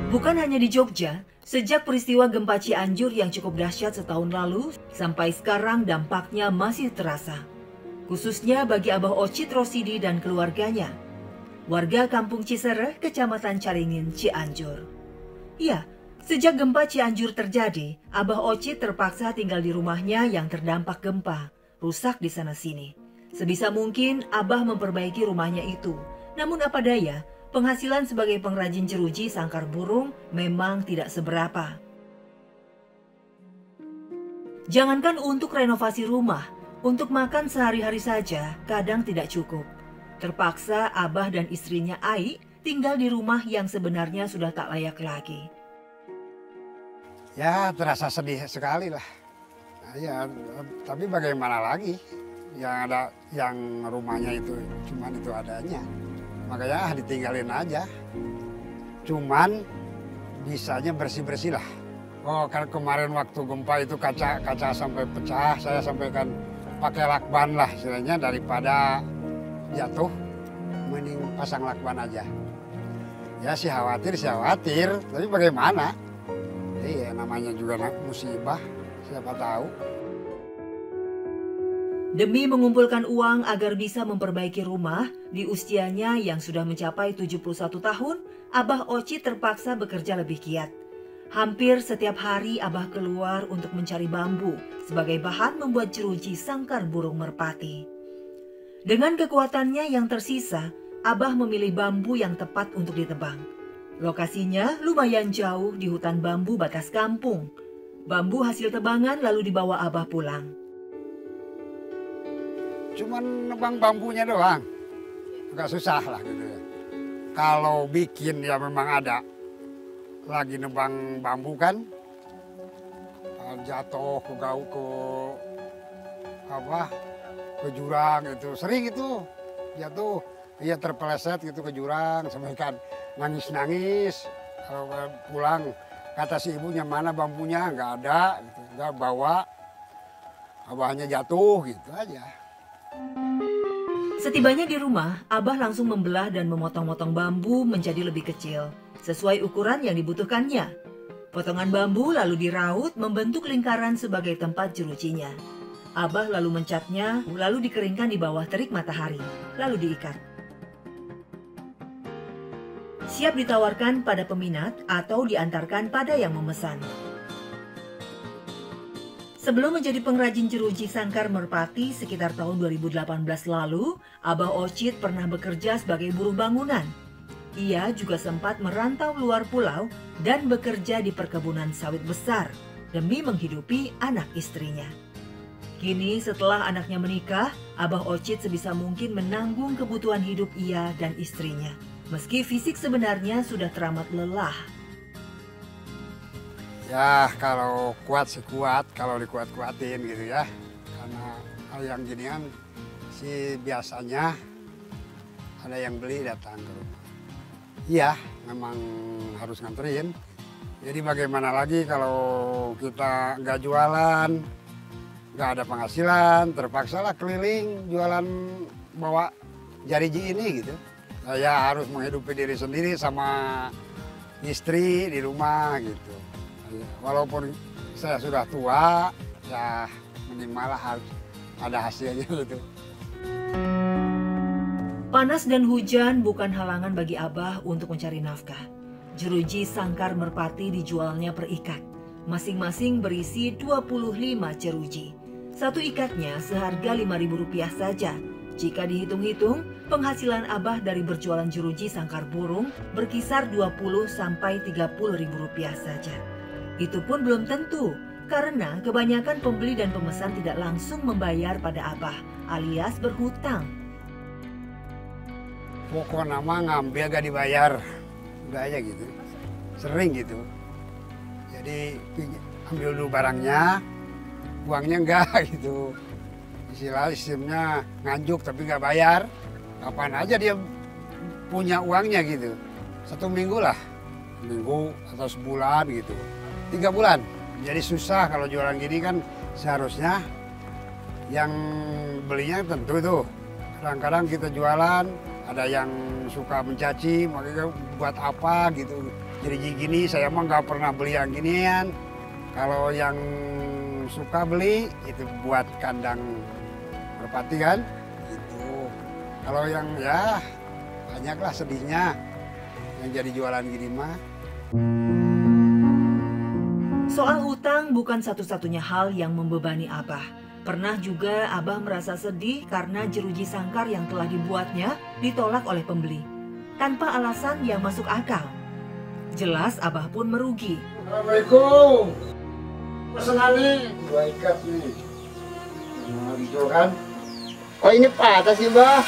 Bukan hanya di Jogja, sejak peristiwa gempa Cianjur yang cukup dahsyat setahun lalu, sampai sekarang dampaknya masih terasa. Khususnya bagi Abah Ocit Rosidi dan keluarganya. Warga Kampung Cisereh, Kecamatan Caringin, Cianjur. Ya, sejak gempa Cianjur terjadi, Abah Ocit terpaksa tinggal di rumahnya yang terdampak gempa, rusak di sana-sini. Sebisa mungkin Abah memperbaiki rumahnya itu. Namun apa daya, penghasilan sebagai pengrajin jeruji sangkar burung memang tidak seberapa. Jangankan untuk renovasi rumah, untuk makan sehari-hari saja kadang tidak cukup. Terpaksa Abah dan istrinya Ai tinggal di rumah yang sebenarnya sudah tak layak lagi. Ya terasa sedih sekali lah. Nah, ya, tapi bagaimana lagi? Yang rumahnya itu cuman itu adanya. Makanya ditinggalin aja. Cuman bisanya bersih-bersih lah. Oh kan kemarin waktu gempa itu kaca sampai pecah. Saya sampaikan pakai lakban lah istilahnya, daripada jatuh. Mending pasang lakban aja. Ya sih khawatir. Tapi bagaimana? Iya namanya juga musibah. Siapa tahu. Demi mengumpulkan uang agar bisa memperbaiki rumah, di usianya yang sudah mencapai 71 tahun, Abah Ocit terpaksa bekerja lebih giat. Hampir setiap hari Abah keluar untuk mencari bambu sebagai bahan membuat jeruji sangkar burung merpati. Dengan kekuatannya yang tersisa, Abah memilih bambu yang tepat untuk ditebang. Lokasinya lumayan jauh di hutan bambu batas kampung. Bambu hasil tebangan lalu dibawa Abah pulang. Cuman nebang bambunya doang, agak susah lah gitu ya. Kalau bikin ya memang ada, lagi nebang bambu kan, jatuh ke jurang itu, sering itu jatuh, iya terpeleset gitu ke jurang, sampai kan nangis. Kalau pulang kata si ibunya mana bambunya, nggak ada, gitu. Nggak bawa, abahnya jatuh gitu aja. Setibanya di rumah, Abah langsung membelah dan memotong-motong bambu menjadi lebih kecil, sesuai ukuran yang dibutuhkannya. Potongan bambu lalu diraut membentuk lingkaran sebagai tempat jerujinya. Abah lalu mencatnya, lalu dikeringkan di bawah terik matahari, lalu diikat. Siap ditawarkan pada peminat atau diantarkan pada yang memesan. Sebelum menjadi pengrajin jeruji sangkar merpati sekitar tahun 2018 lalu, Abah Ocit pernah bekerja sebagai buruh bangunan. Ia juga sempat merantau luar pulau dan bekerja di perkebunan sawit besar demi menghidupi anak istrinya. Kini setelah anaknya menikah, Abah Ocit sebisa mungkin menanggung kebutuhan hidup ia dan istrinya. Meski fisik sebenarnya sudah teramat lelah. Ya kalau kuat sih kuat, kalau dikuat-kuatin gitu ya. Karena hal yang ginian sih biasanya ada yang beli datang ke rumah. Iya memang harus nganterin. Jadi bagaimana lagi kalau kita nggak jualan, nggak ada penghasilan, terpaksalah keliling jualan bawa jariji ini gitu. Saya harus menghidupi diri sendiri sama istri di rumah gitu. Walaupun saya sudah tua, ya minimal harus ada hasilnya gitu. Panas dan hujan bukan halangan bagi Abah untuk mencari nafkah. Jeruji sangkar merpati dijualnya per ikat. Masing-masing berisi 25 jeruji. Satu ikatnya seharga Rp5.000 saja. Jika dihitung-hitung, penghasilan Abah dari berjualan jeruji sangkar burung berkisar Rp20.000–Rp30.000 saja. Itu pun belum tentu, karena kebanyakan pembeli dan pemesan tidak langsung membayar pada Abah, alias berhutang. Pokoknya mah ngambil gak dibayar, udah aja gitu, sering gitu. Jadi ambil dulu barangnya, uangnya enggak gitu. Istilahnya nganjuk tapi nggak bayar, kapan aja dia punya uangnya gitu. 1 minggu lah, minggu atau sebulan gitu. 3 bulan. Jadi susah kalau jualan gini kan, seharusnya yang belinya tentu itu. Kadang-kadang kita jualan, ada yang suka mencaci, makanya buat apa gitu. jeruji gini saya mah nggak pernah beli yang ginian. Kalau yang suka beli itu buat kandang merpati kan, itu. Kalau yang ya banyaklah sedihnya yang jadi jualan gini mah. Soal hutang bukan satu-satunya hal yang membebani Abah. Pernah juga Abah merasa sedih karena jeruji sangkar yang telah dibuatnya ditolak oleh pembeli, tanpa alasan yang masuk akal. Jelas Abah pun merugi. Assalamualaikum. Pesanan nih, 2 ikat nih. Nah, gitu kan. Oh ini patah sih, Bah.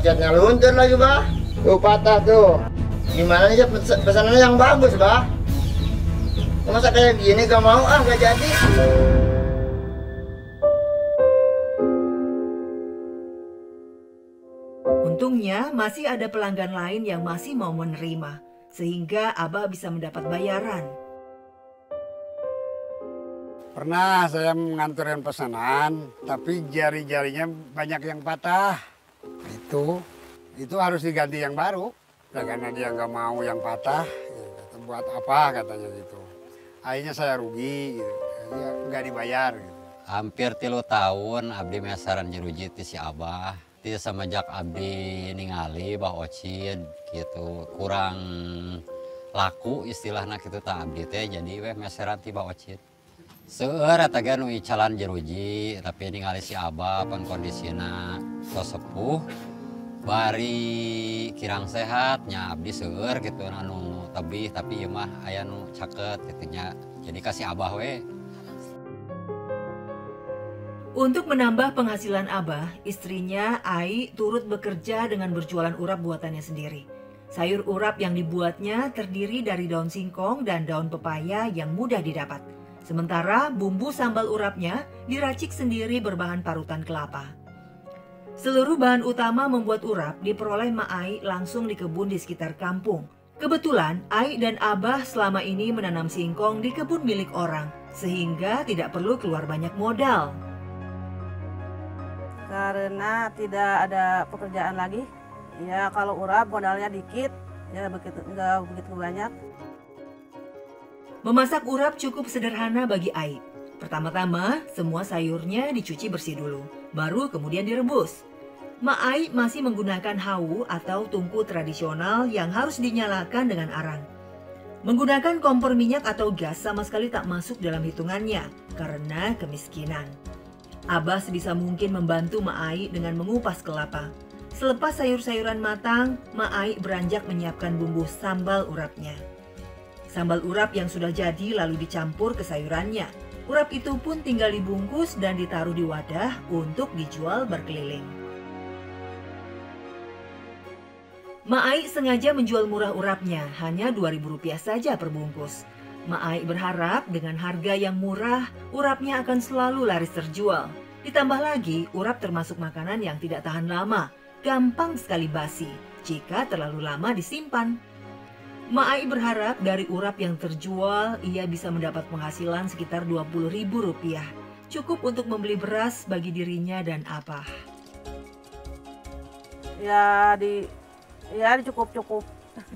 Catnya luntur lagi, Bah. Tuh patah tuh. Gimana nih pesanannya yang bagus, Bah? Masa kayak gini gak mau, gak jadi. Untungnya masih ada pelanggan lain yang masih mau menerima, sehingga Abah bisa mendapat bayaran. Pernah saya mengantarkan pesanan, tapi jari-jarinya banyak yang patah. Itu harus diganti yang baru. Nah, karena dia nggak mau yang patah, ya, kata, buat apa katanya gitu. Akhirnya saya rugi, gitu. Dia nggak dibayar. Gitu. Hampir 3 tahun abdi mesaran jeruji ti si Abah. Ti semenjak abdi ningali Bah Ocit gitu kurang laku istilahnya gitu tak abdi teh jadi weh mesaran ti Bah Ocit. Seueur eta ge nu icalan jeruji tapi ningali si Abah pan kondisina tos sepuh bari kirang sehat nya abdi seueur gitu anu tebih tapi ieu mah aya nu caket kitu nya. Jadi kasih Abah we. Untuk menambah penghasilan Abah, istrinya Ai turut bekerja dengan berjualan urap buatannya sendiri. Sayur urap yang dibuatnya terdiri dari daun singkong dan daun pepaya yang mudah didapat. Sementara bumbu sambal urapnya diracik sendiri berbahan parutan kelapa. Seluruh bahan utama membuat urap diperoleh Ma Ai langsung di kebun di sekitar kampung. Kebetulan Ai dan Abah selama ini menanam singkong di kebun milik orang, sehingga tidak perlu keluar banyak modal. Karena tidak ada pekerjaan lagi, ya kalau urap modalnya dikit, ya nggak begitu banyak. Memasak urap cukup sederhana bagi Ai. Pertama-tama, semua sayurnya dicuci bersih dulu, baru kemudian direbus. Ma Ai masih menggunakan hawu atau tungku tradisional yang harus dinyalakan dengan arang. Menggunakan kompor minyak atau gas sama sekali tak masuk dalam hitungannya karena kemiskinan. Abah sebisa mungkin membantu Ma Ai dengan mengupas kelapa. Selepas sayur-sayuran matang, Ma Ai beranjak menyiapkan bumbu sambal urapnya. Sambal urap yang sudah jadi lalu dicampur ke sayurannya. Urap itu pun tinggal dibungkus dan ditaruh di wadah untuk dijual berkeliling. Ma Ai sengaja menjual murah urapnya, hanya Rp2.000 saja per bungkus. Ma Ai berharap dengan harga yang murah, urapnya akan selalu laris terjual. Ditambah lagi, urap termasuk makanan yang tidak tahan lama, gampang sekali basi jika terlalu lama disimpan. Ma Ai berharap dari urap yang terjual, ia bisa mendapat penghasilan sekitar Rp20.000. Cukup untuk membeli beras bagi dirinya dan Abah. Ya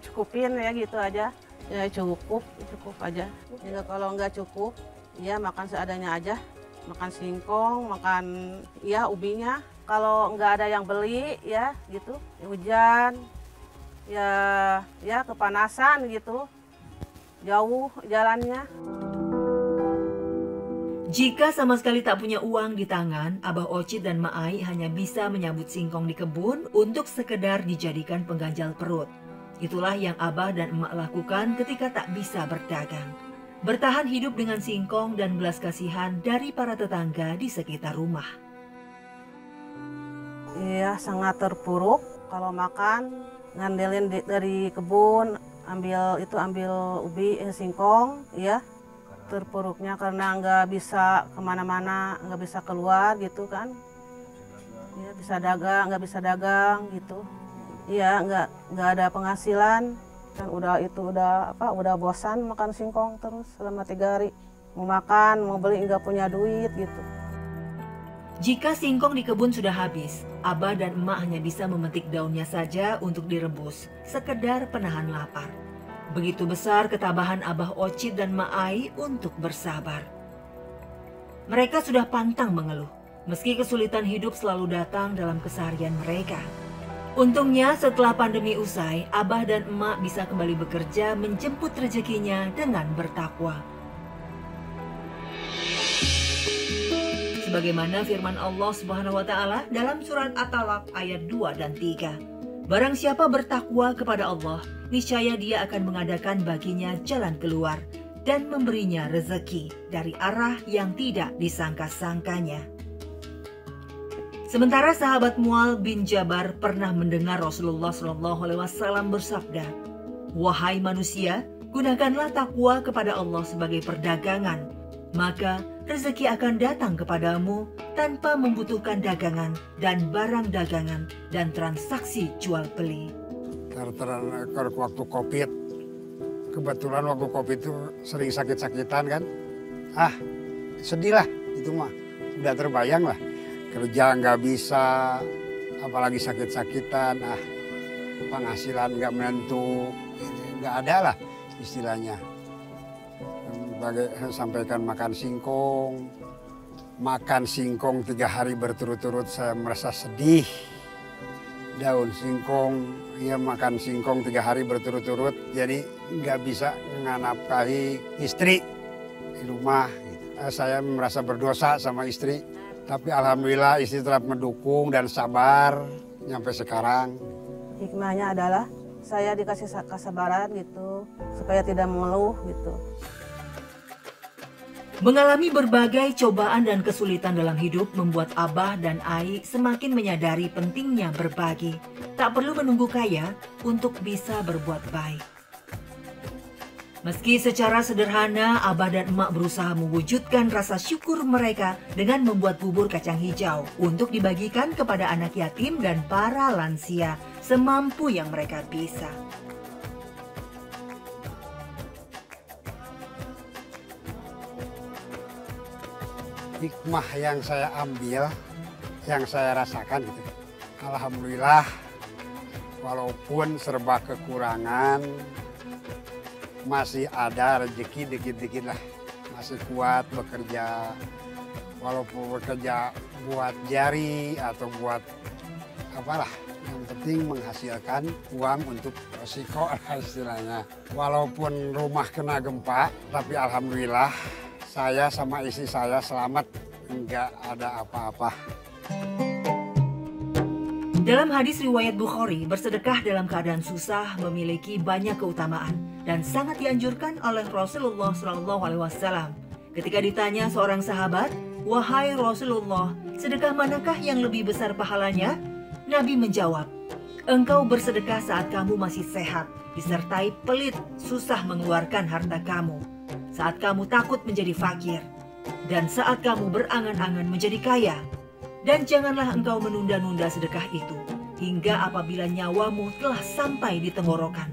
cukupin ya gitu aja. Ya cukup aja. Ya, kalau nggak cukup, ya makan seadanya aja. Makan singkong, makan ya ubinya. Kalau nggak ada yang beli ya gitu, ya, hujan, ya kepanasan gitu, jauh jalannya. Jika sama sekali tak punya uang di tangan, Abah Ocit dan Ma Ai hanya bisa menyambut singkong di kebun untuk sekedar dijadikan pengganjal perut. Itulah yang Abah dan Emak lakukan ketika tak bisa berdagang. Bertahan hidup dengan singkong dan belas kasihan dari para tetangga di sekitar rumah. Iya, sangat terpuruk kalau makan, ngandelin dari kebun, ambil ubi, singkong, ya. Terpuruknya karena nggak bisa kemana-mana, nggak bisa keluar gitu kan. Ya, nggak bisa dagang gitu. Iya, nggak ada penghasilan. Kan udah bosan makan singkong terus selama 3 hari. Mau makan, mau beli nggak punya duit gitu. Jika singkong di kebun sudah habis, Abah dan Emak hanya bisa memetik daunnya saja untuk direbus, sekedar penahan lapar. Begitu besar ketabahan Abah Ocit dan Mak Ai untuk bersabar. Mereka sudah pantang mengeluh, meski kesulitan hidup selalu datang dalam keseharian mereka. Untungnya setelah pandemi usai, Abah dan Emak bisa kembali bekerja menjemput rezekinya dengan bertakwa. Sebagaimana firman Allah Subhanahu wa taala dalam surat At-Talaq ayat 2 dan 3. Barang siapa bertakwa kepada Allah, niscaya Dia akan mengadakan baginya jalan keluar dan memberinya rezeki dari arah yang tidak disangka-sangkanya. Sementara sahabat Mual bin Jabar pernah mendengar Rasulullah SAW bersabda, "Wahai manusia, gunakanlah takwa kepada Allah sebagai perdagangan, maka rezeki akan datang kepadamu tanpa membutuhkan dagangan dan barang dagangan dan transaksi jual beli." Waktu COVID, kebetulan waktu COVID itu sering sakit-sakitan kan. Sedih lah itu mah, udah terbayang lah. Kerja nggak bisa, apalagi sakit-sakitan, penghasilan nggak menentu, nggak ada lah istilahnya. Sampaikan makan singkong 3 hari berturut-turut saya merasa sedih. Daun singkong, ya makan singkong 3 hari berturut-turut, jadi nggak bisa menafkahi istri di rumah. Saya merasa berdosa sama istri, tapi alhamdulillah istri tetap mendukung dan sabar sampai sekarang. Hikmahnya adalah saya dikasih kesabaran gitu, supaya tidak mengeluh gitu. Mengalami berbagai cobaan dan kesulitan dalam hidup membuat Abah dan Ai semakin menyadari pentingnya berbagi. Tak perlu menunggu kaya untuk bisa berbuat baik. Meski secara sederhana, Abah dan Emak berusaha mewujudkan rasa syukur mereka dengan membuat bubur kacang hijau untuk dibagikan kepada anak yatim dan para lansia semampu yang mereka bisa. Hikmah yang saya ambil, yang saya rasakan gitu. Alhamdulillah, walaupun serba kekurangan, masih ada rezeki dikit-dikit lah. Masih kuat bekerja, walaupun bekerja buat jari atau buat apalah. Yang penting menghasilkan uang untuk resiko istilahnya. Walaupun rumah kena gempa, tapi alhamdulillah saya sama istri saya selamat, enggak ada apa-apa. Dalam hadis riwayat Bukhari, bersedekah dalam keadaan susah memiliki banyak keutamaan dan sangat dianjurkan oleh Rasulullah SAW. Ketika ditanya seorang sahabat, "Wahai Rasulullah, sedekah manakah yang lebih besar pahalanya?" Nabi menjawab, "Engkau bersedekah saat kamu masih sehat, disertai pelit, susah mengeluarkan harta kamu. Saat kamu takut menjadi fakir, dan saat kamu berangan-angan menjadi kaya. Dan janganlah engkau menunda-nunda sedekah itu, hingga apabila nyawamu telah sampai di tenggorokan.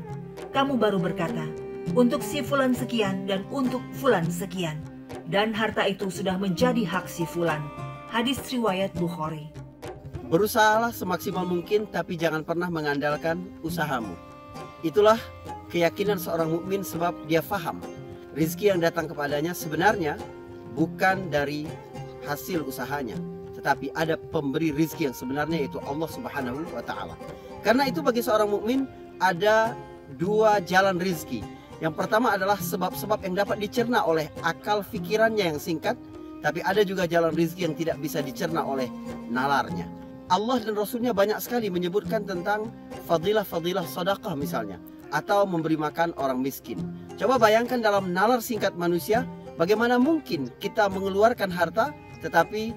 Kamu baru berkata, untuk si fulan sekian dan untuk fulan sekian. Dan harta itu sudah menjadi hak si fulan." Hadis riwayat Bukhari. Berusahalah semaksimal mungkin, tapi jangan pernah mengandalkan usahamu. Itulah keyakinan seorang mukmin, sebab dia faham rizki yang datang kepadanya sebenarnya bukan dari hasil usahanya, tetapi ada pemberi rizki yang sebenarnya, yaitu Allah Subhanahu wa Ta'ala. Karena itu bagi seorang mukmin ada 2 jalan rizki. Yang pertama adalah sebab-sebab yang dapat dicerna oleh akal fikirannya yang singkat, tapi ada juga jalan rizki yang tidak bisa dicerna oleh nalarnya. Allah dan Rasulnya banyak sekali menyebutkan tentang fadilah-fadilah sedekah misalnya, atau memberi makan orang miskin. Coba bayangkan dalam nalar singkat manusia, bagaimana mungkin kita mengeluarkan harta, tetapi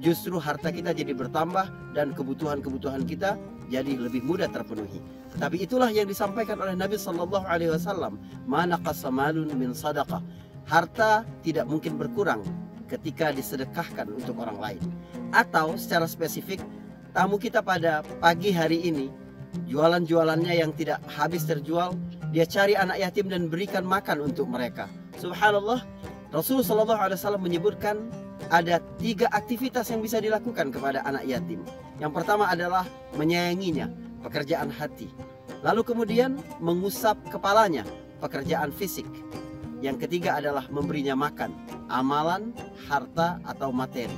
justru harta kita jadi bertambah dan kebutuhan-kebutuhan kita jadi lebih mudah terpenuhi. Tetapi itulah yang disampaikan oleh Nabi SAW, "Ma naqasa malun min sadaqah." Harta tidak mungkin berkurang ketika disedekahkan untuk orang lain. Atau secara spesifik, tamu kita pada pagi hari ini, jualan-jualannya yang tidak habis terjual, dia cari anak yatim dan berikan makan untuk mereka. Subhanallah, Rasulullah SAW menyebutkan ada 3 aktivitas yang bisa dilakukan kepada anak yatim. Yang pertama adalah menyayanginya, pekerjaan hati. Lalu kemudian mengusap kepalanya, pekerjaan fisik. Yang ketiga adalah memberinya makan, amalan, harta, atau materi.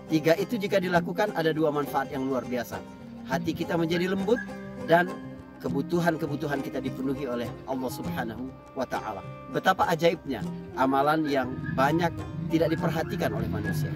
3 itu jika dilakukan ada 2 manfaat yang luar biasa. Hati kita menjadi lembut dan kebutuhan-kebutuhan kita dipenuhi oleh Allah Subhanahu wa Ta'ala. Betapa ajaibnya amalan yang banyak tidak diperhatikan oleh manusia.